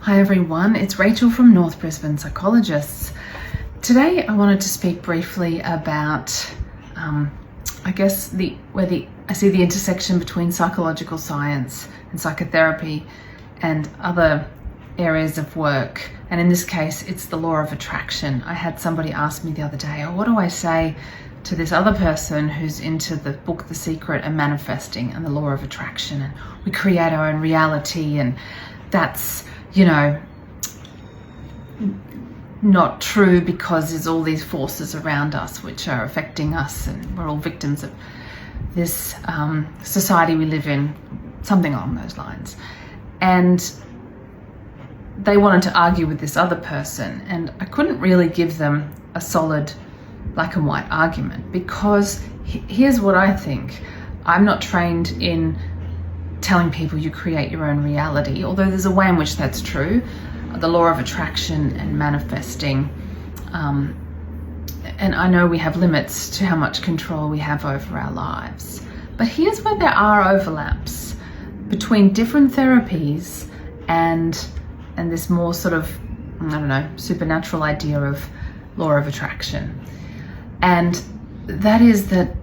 Hi everyone, it's Rachel from North Brisbane Psychologists. Today I wanted to speak briefly about, I see the intersection between psychological science and psychotherapy and other areas of work. And in this case, it's the law of attraction. I had somebody ask me the other day, what do I say to this other person who's into the book, The Secret, and manifesting and the law of attraction, and we create our own reality, and that's, not true because there's all these forces around us which are affecting us, and we're all victims of this society we live in, something along those lines. And they wanted to argue with this other person, and I couldn't really give them a solid black and white argument, because here's what I think. I'm not trained in telling people you create your own reality, although there's a way in which that's true. The law of attraction and manifesting, and I know we have limits to how much control we have over our lives. But here's where there are overlaps between different therapies and this more sort of, supernatural idea of law of attraction. And that is that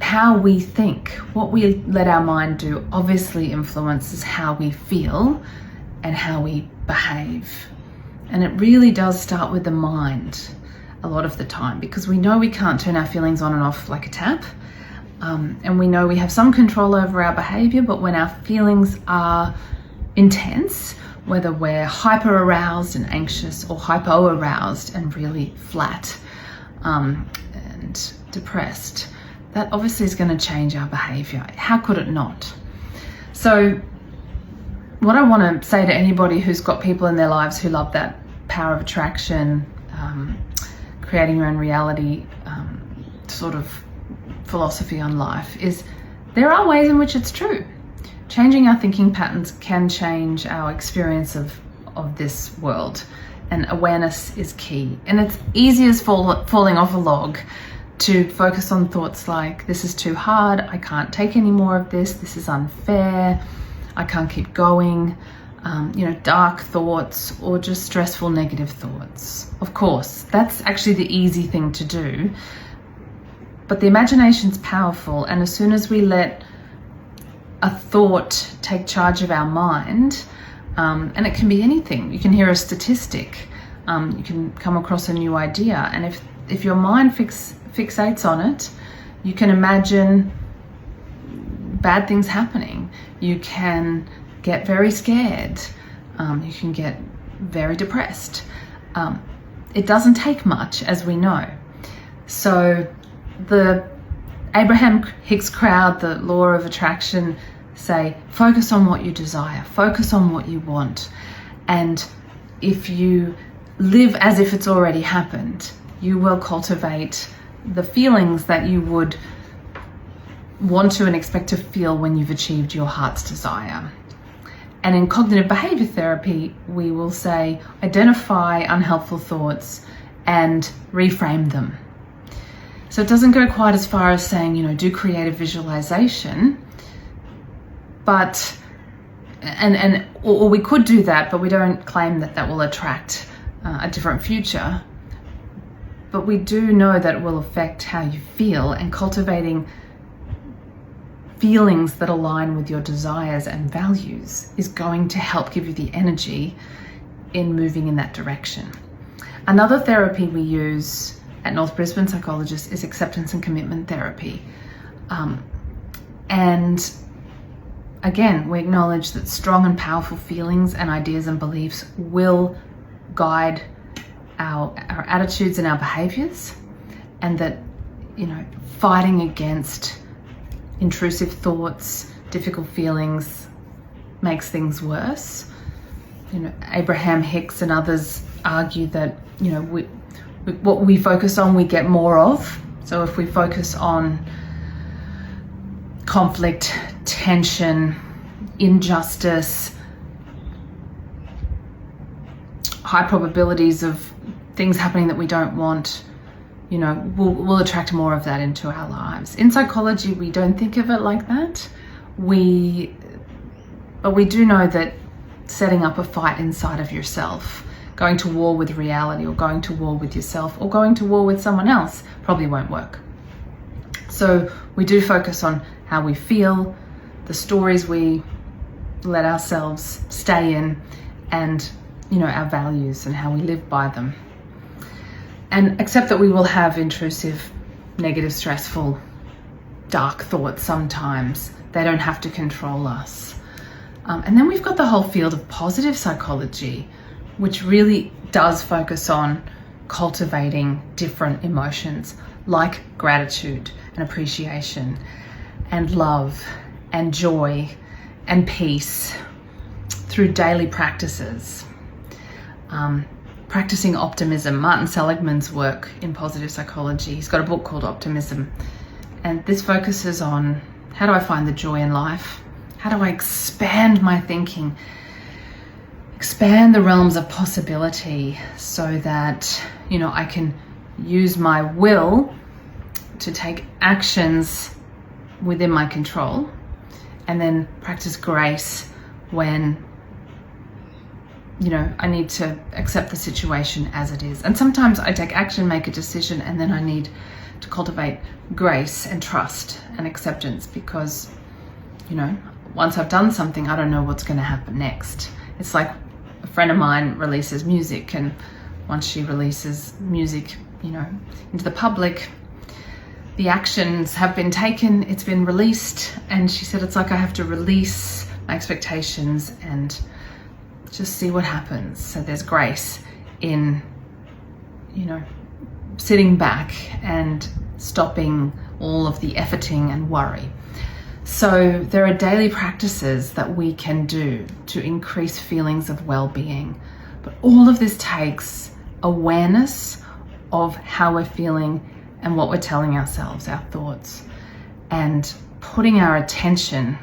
how we think, what we let our mind do, obviously influences how we feel and how we behave. And it really does start with the mind a lot of the time, because we know we can't turn our feelings on and off like a tap. And we know we have some control over our behavior, but when our feelings are intense, whether we're hyper aroused and anxious or hypo aroused and really flat and depressed, that obviously is going to change our behavior. How could it not? So what I want to say to anybody who's got people in their lives who love that power of attraction, creating your own reality sort of philosophy on life, is there are ways in which it's true. Changing our thinking patterns can change our experience of this world, and awareness is key. And it's easy as falling off a log to focus on thoughts like, this is too hard, I can't take any more of this is unfair, I can't keep going, dark thoughts, or just stressful negative thoughts. Of course, that's actually the easy thing to do, but the imagination's powerful, and as soon as we let a thought take charge of our mind, and it can be anything. You can hear a statistic, you can come across a new idea, and if your mind fixates on it, you can imagine bad things happening. You can get very scared. You can get very depressed. It doesn't take much, as we know. So the Abraham Hicks crowd, the law of attraction, say focus on what you desire, focus on what you want. And if you live as if it's already happened, you will cultivate the feelings that you would want to and expect to feel when you've achieved your heart's desire. And in cognitive behavior therapy, we will say identify unhelpful thoughts and reframe them. So it doesn't go quite as far as saying, do creative visualization, but, or we could do that, but we don't claim that will attract a different future. But we do know that it will affect how you feel, and cultivating feelings that align with your desires and values is going to help give you the energy in moving in that direction. Another therapy we use at North Brisbane Psychologists is acceptance and commitment therapy. And again, we acknowledge that strong and powerful feelings and ideas and beliefs will guide our attitudes and our behaviors, and that, fighting against intrusive thoughts, difficult feelings makes things worse. Abraham Hicks and others argue that, what we focus on, we get more of. So if we focus on conflict, tension, injustice, high probabilities of things happening that we don't want, we'll attract more of that into our lives. In psychology, we don't think of it like that. But we do know that setting up a fight inside of yourself. Going to war with reality, or going to war with yourself, or going to war with someone else probably won't work. So we do focus on how we feel, the stories we let ourselves stay in, and our values and how we live by them. And accept that we will have intrusive, negative, stressful, dark thoughts sometimes. They don't have to control us. And then we've got the whole field of positive psychology, which really does focus on cultivating different emotions like gratitude and appreciation and love and joy and peace through daily practices. Practicing optimism. Martin Seligman's work in positive psychology, he's got a book called Optimism, and this focuses on how do I find the joy in life? How do I expand my thinking? Expand the realms of possibility so that, I can use my will to take actions within my control, and then practice grace when, I need to accept the situation as it is. And sometimes I take action, make a decision, and then I need to cultivate grace and trust and acceptance because, once I've done something, I don't know what's going to happen next. It's like a friend of mine releases music, and once she releases music, into the public, the actions have been taken, it's been released, and she said it's like I have to release my expectations and just see what happens. So there's grace in, sitting back and stopping all of the efforting and worry. So there are daily practices that we can do to increase feelings of well-being. But all of this takes awareness of how we're feeling and what we're telling ourselves, our thoughts, and putting our attention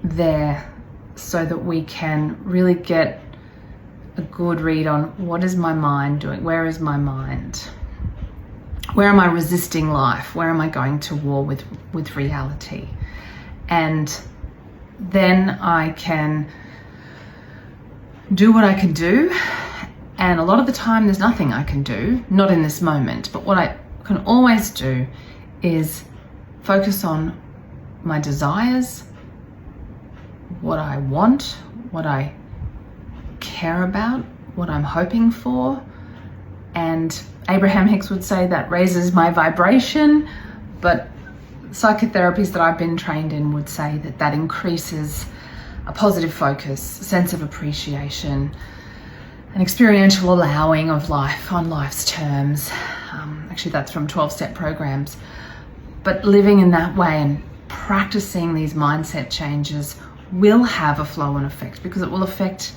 there so that we can really get a good read on what is my mind doing, where is my mind, where am I resisting life, where am I going to war with reality. And then I can do what I can do, and a lot of the time there's nothing I can do, not in this moment, but what I can always do is focus on my desires, what I want, what I care about, what I'm hoping for. And Abraham Hicks would say that raises my vibration, but psychotherapies that I've been trained in would say that that increases a positive focus, a sense of appreciation, an experiential allowing of life on life's terms. Actually, that's from 12-step programs. But living in that way and practicing these mindset changes will have a flow and effect, because it will affect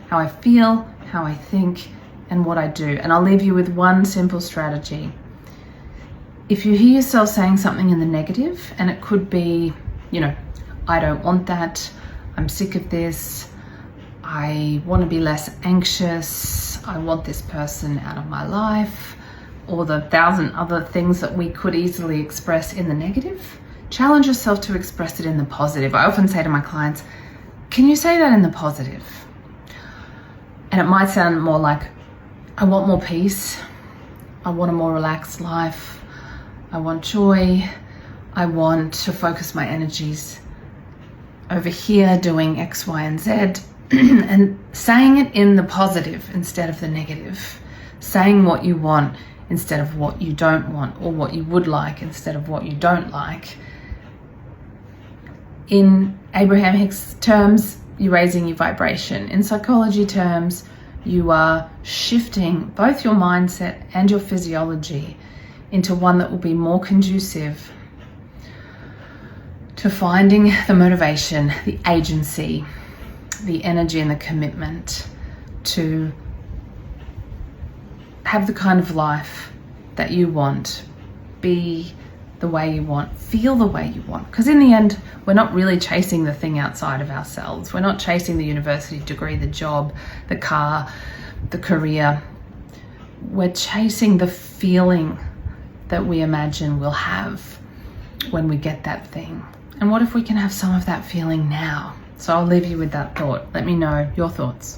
how I feel, how I think, and what I do. And I'll leave you with one simple strategy. If you hear yourself saying something in the negative, and it could be, I don't want that, I'm sick of this, I want to be less anxious, I want this person out of my life, or the 1,000 other things that we could easily express in the negative, challenge yourself to express it in the positive. I often say to my clients, can you say that in the positive? And it might sound more like, I want more peace, I want a more relaxed life, I want joy, I want to focus my energies over here doing X, Y, and Z, and saying it in the positive instead of the negative, saying what you want instead of what you don't want, or what you would like instead of what you don't like. In Abraham Hicks terms, you're raising your vibration. In psychology terms, you are shifting both your mindset and your physiology into one that will be more conducive to finding the motivation, the agency, the energy and the commitment to have the kind of life that you want, be the way you want, feel the way you want. Because in the end, we're not really chasing the thing outside of ourselves. We're not chasing the university degree, the job, the car, the career. We're chasing the feeling that we imagine we'll have when we get that thing. And what if we can have some of that feeling now? So I'll leave you with that thought. Let me know your thoughts.